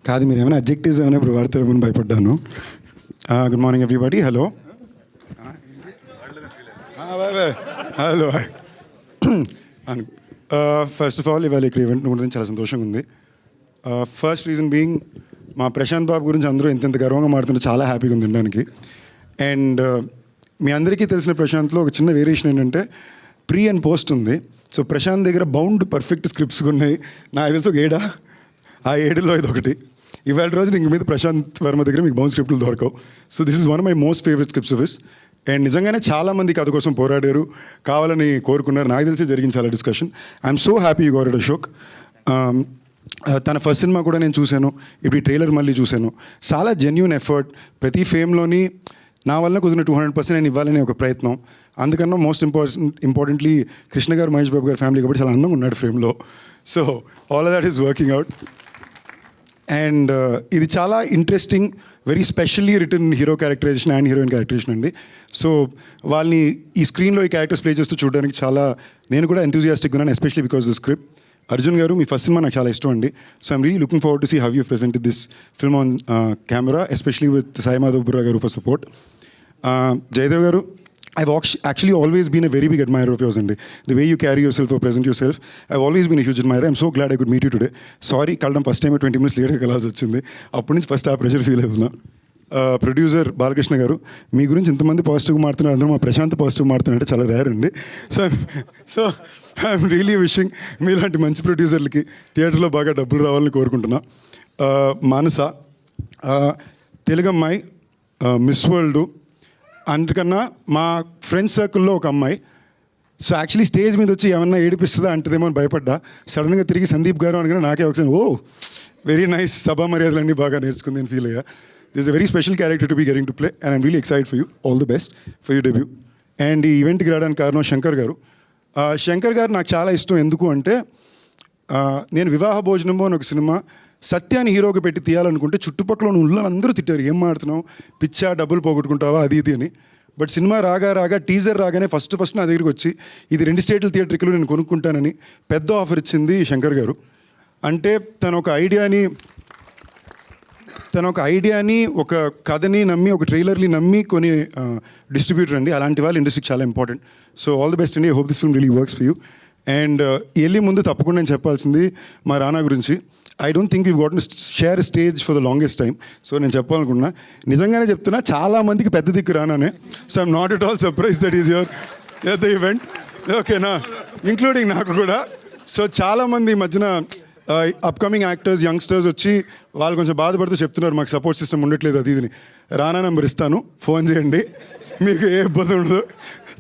కాదు మీరు ఏమైనా అబ్జెక్టివ్స్ ఏమైనా ఇప్పుడు వాడతారేమని భయపడ్డాను. Good morning everybody. Hello hello. First of all ఇవాళ ఇక్కడ ఈవెంట్ గురించి చాలా సంతోషంగా ఉంది. ఫస్ట్ రీజన్ బీయింగ్ మా ప్రశాంత్ బాబు గురించి అందరూ ఎంతెంత గర్వంగా మాడుతుంటే చాలా హ్యాపీగా ఉంది వినడానికి. అండ్ మీ అందరికీ తెలిసిన ప్రశాంత్లో ఒక చిన్న వేరియేషన్ ఏంటంటే ప్రీ అండ్ పోస్ట్ ఉంది. సో ప్రశాంత్ దగ్గర బౌండ్ పర్ఫెక్ట్ స్క్రిప్ట్స్ ఉన్నాయి. నా తెలిసి ఒక 7 ఆ 7లో ఇది ఒకటి. ఇవాళ రోజు ఇంక మీద ప్రశాంత్ వర్మ దగ్గర మీకు బౌండ్ స్క్రిప్ట్లు దొరకవు. So this is one of my most favourite scripts of his. And నిజంగానే చాలామంది కథ కోసం పోరాడారు, కావాలని కోరుకున్నారు. నాకు తెలిసి జరిగింది చాలా discussion. I'm so happy you got it a shock. తన ఫస్ట్ సినిమా కూడా నేను చూశాను, ఇప్పుడు ఈ ట్రైలర్ మళ్ళీ చూశాను. చాలా జెన్యూన్ ఎఫర్ట్. ప్రతి ఫేమ్లోని నా వల్ల కుదిరిన 200% నేను ఇవ్వాలనే ఒక ప్రయత్నం. అందుకన్నా మోస్ట్ ఇంపార్టెంట్లీ కృష్ణ గారు, మహేష్ బాబు గారు ఫ్యామిలీ కాబట్టి చాలా అందంగా ఉన్నాడు ఫ్రేమ్లో. So all of that is working out. And ఇది చాలా interesting, very specially return hero characterisation and heroine characterisation అండి. సో వాళ్ళని ఈ స్క్రీన్లో ఈ క్యారెక్టర్స్ ప్లే చేస్తూ చూడడానికి చాలా నేను కూడా ఎంతూజియాస్టిక్గా ఉన్నాను, especially because the script. Arjun garu మీ ఫస్ట్ సినిమా నాకు చాలా ఇష్టం అండి. So I'm really looking forward to see how you presented this film on camera, especially with Sai Madhav Burra garu for support. Jayadev గారు, I've actually always been a very big admirer of yours, Andy. The way you carry yourself or present yourself, I've always been a huge admirer. I'm so glad I could meet you today. Sorry, కలడం first time 20 minutes లేట్గా కలాల్సి వచ్చింది. అప్పటి నుంచి first ఆ pressure feel అవుతున్నా. Producer Balakrishna garu, మీ గురించి ఇంతమంది పాజిటివ్గా మారుతున్నారు, అందరూ మా ప్రశాంత్ పాజిటివ్ మారుతున్నారంటే చాలా రేర్ అండి. సో ఐఎమ్ రియలీ విషింగ్ మీలాంటి మంచి ప్రొడ్యూసర్లకి థియేటర్లో బాగా డబ్బులు రావాలని కోరుకుంటున్నా. మానస, తెలుగమ్మాయి, మిస్ వరల్డ్, అందుకన్నా మా ఫ్రెండ్స్ సర్కిల్లో ఒక అమ్మాయి. సో యాక్చువల్లీ స్టేజ్ మీద వచ్చి ఏమన్నా ఏడిపిస్తుందా అంటదేమో అని భయపడ్డా. సడన్గా తిరిగి సందీప్ గారు అనగానే నాకే ఒకసారి వెరీ నైస్, సభా మర్యాదలన్నీ బాగా నేర్చుకుంది అని ఫీల్ అయ్యా. This a very special character to be getting to play and I'm really excited for you. All the best for you debut. అండ్ ఈ ఈవెంట్కి రావడానికి కారణం శంకర్ గారు. శంకర్ గారు నాకు చాలా ఇష్టం. ఎందుకు అంటే నేను వివాహ భోజనము అని ఒక సినిమా సత్యాన్ని హీరోగా పెట్టి తీయాలనుకుంటే చుట్టుపక్కల ఉన్న అందరూ తిట్టారు, ఏం మాడుతున్నావు, పిచ్చా, డబ్బులు పోగొట్టుకుంటావా, అది ఇది అని. బట్ సినిమా రాగా టీజర్ రాగానే ఫస్ట్ నా దగ్గరికి వచ్చి ఇది 2 స్టేట్ల థియేటర్లో నేను కొనుక్కుంటానని పెద్ద ఆఫర్ ఇచ్చింది శంకర్ గారు. అంటే తన ఒక ఐడియాని ఒక కథని నమ్మి, ఒక ట్రైలర్ని నమ్మి కొని డిస్ట్రిబ్యూటర్ అండి. అలాంటి వాళ్ళు ఇండస్ట్రీకి చాలా important. So all the best అండి. I hope this film really works for you. And వెళ్ళి ముందు తప్పకుండా నేను చెప్పాల్సింది మా రానా గురించి. I don't think we got share stage for the longest time. So నేను చెప్పాలనుకున్నా, నిజంగానే చెప్తున్నా, చాలామందికి పెద్ద దిక్కు రానానే. So I'm not at all surprise that is your at the event, ఓకేనా, ఇంక్లూడింగ్ నాకు కూడా. సో చాలామంది ఈ మధ్యన అప్కమింగ్ యాక్టర్స్, యంగ్స్టర్స్ వచ్చి వాళ్ళు కొంచెం బాధపడుతూ చెప్తున్నారు మాకు సపోర్ట్ సిస్టమ్ ఉండట్లేదు అది ఇదిని. రానా నెంబర్ ఇస్తాను, ఫోన్ చేయండి, మీకు ఏ ఇబ్బంది ఉండదు,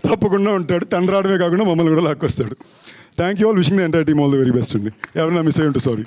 తప్పకుండా ఉంటాడు. తను రావడమే కాకుండా మమ్మల్ని కూడా లాక్కొస్తాడు. Thank you all. Wishing the entire team all the very best అండి. ఎవరైనా మిస్ అయ్యి ఉంటే సారీ.